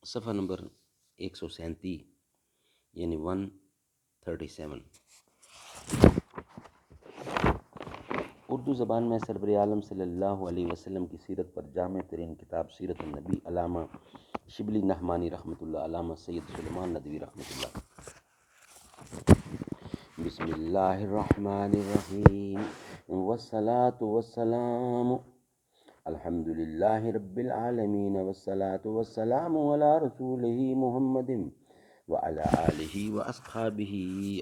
صفحہ نمبر 137 یعنی 137۔ اردو زبان میں سرور عالم صلی اللہ علیہ وسلم کی سیرت پر جامع ترین کتاب سیرت النبی علامہ شبلی نعمانی رحمۃ اللہ، علامہ سید سلیمان ندوی رحمۃ اللہ۔ بسم اللہ الرحمن الرحیم والصلاة والسلام الحمد للہ رب العالمین والصلاة والسلام علی رسولہ محمد وعلی آلہ واصحابہ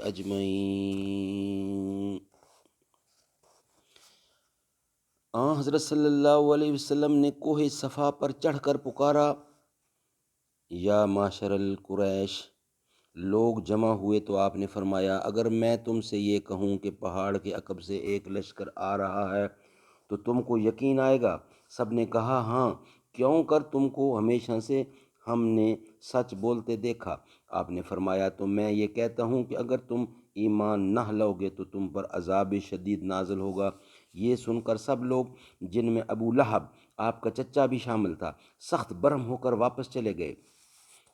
اجمعین۔ حضرت صلی اللہ علیہ وسلم نے کوہ صفا پر چڑھ کر پکارا، یا معشر القریش، لوگ جمع ہوئے تو آپ نے فرمایا، اگر میں تم سے یہ کہوں کہ پہاڑ کے عقب سے ایک لشکر آ رہا ہے تو تم کو یقین آئے گا؟ سب نے کہا ہاں، کیوں کر تم کو ہمیشہ سے ہم نے سچ بولتے دیکھا۔ آپ نے فرمایا، تو میں یہ کہتا ہوں کہ اگر تم ایمان نہ لاؤگے تو تم پر عذاب شدید نازل ہوگا۔ یہ سن کر سب لوگ، جن میں ابو لہب آپ کا چچا بھی شامل تھا، سخت برہم ہو کر واپس چلے گئے۔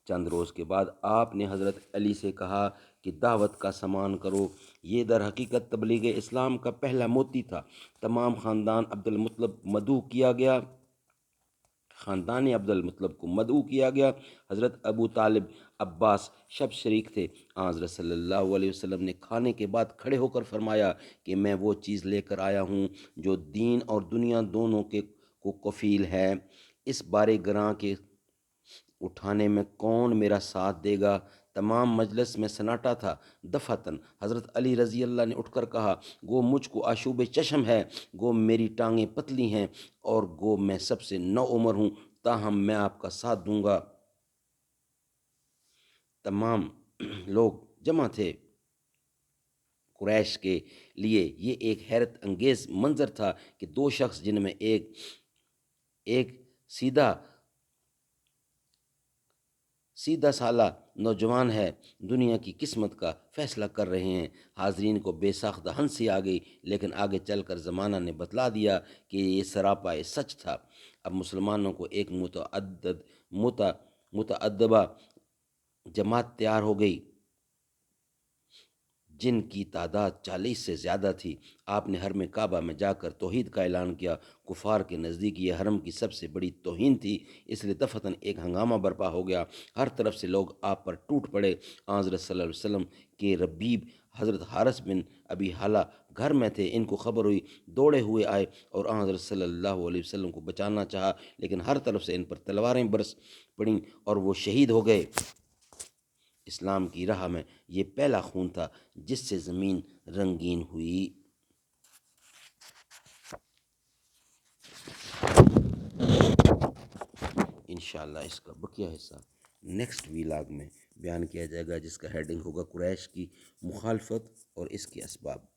چند روز کے بعد آپ نے حضرت علی سے کہا کہ دعوت کا سامان کرو۔ یہ در حقیقت تبلیغ اسلام کا پہلا موتی تھا۔ تمام خاندان عبد المطلب کو مدعو کیا گیا۔ حضرت ابو طالب، عباس سب شریک تھے۔ حضرت صلی اللہ علیہ وسلم نے کھانے کے بعد کھڑے ہو کر فرمایا کہ میں وہ چیز لے کر آیا ہوں جو دین اور دنیا دونوں کے کو کفیل ہے۔ اس بارے گراں کے اٹھانے میں کون میرا ساتھ دے گا؟ تمام مجلس میں سناٹا تھا۔ دفعتاً حضرت علی رضی اللہ نے اٹھ کر کہا، گو مجھ کو آشوب چشم ہے، گو میری ٹانگیں پتلی ہیں، اور گو میں سب سے نو عمر ہوں، تاہم میں آپ کا ساتھ دوں گا۔ تمام لوگ جمع تھے۔ قریش کے لیے یہ ایک حیرت انگیز منظر تھا کہ دو شخص، جن میں ایک سیدھا سالہ نوجوان ہے، دنیا کی قسمت کا فیصلہ کر رہے ہیں۔ حاضرین کو بے ساختہ ہنسی آ گئی، لیکن آگے چل کر زمانہ نے بتلا دیا کہ یہ سراپا سچ تھا۔ اب مسلمانوں کو ایک متعدبہ جماعت تیار ہو گئی، جن کی تعداد 40 سے زیادہ تھی۔ آپ نے حرم کعبہ میں جا کر توحید کا اعلان کیا۔ کفار کے نزدیک یہ حرم کی سب سے بڑی توہین تھی، اس لیے دفعتاً ایک ہنگامہ برپا ہو گیا۔ ہر طرف سے لوگ آپ پر ٹوٹ پڑے۔ حضرت صلی اللہ علیہ وسلم کے ربیب حضرت حارث بن ابی حالہ گھر میں تھے۔ ان کو خبر ہوئی، دوڑے ہوئے آئے اور حضرت صلی اللہ علیہ وسلم کو بچانا چاہا، لیکن ہر طرف سے ان پر تلواریں برس پڑیں اور وہ شہید ہو گئے۔ اسلام کی راہ میں یہ پہلا خون تھا جس سے زمین رنگین ہوئی۔ انشاءاللہ اس کا بقیہ حصہ نیکسٹ ویلاگ میں بیان کیا جائے گا، جس کا ہیڈنگ ہوگا قریش کی مخالفت اور اس کے اسباب۔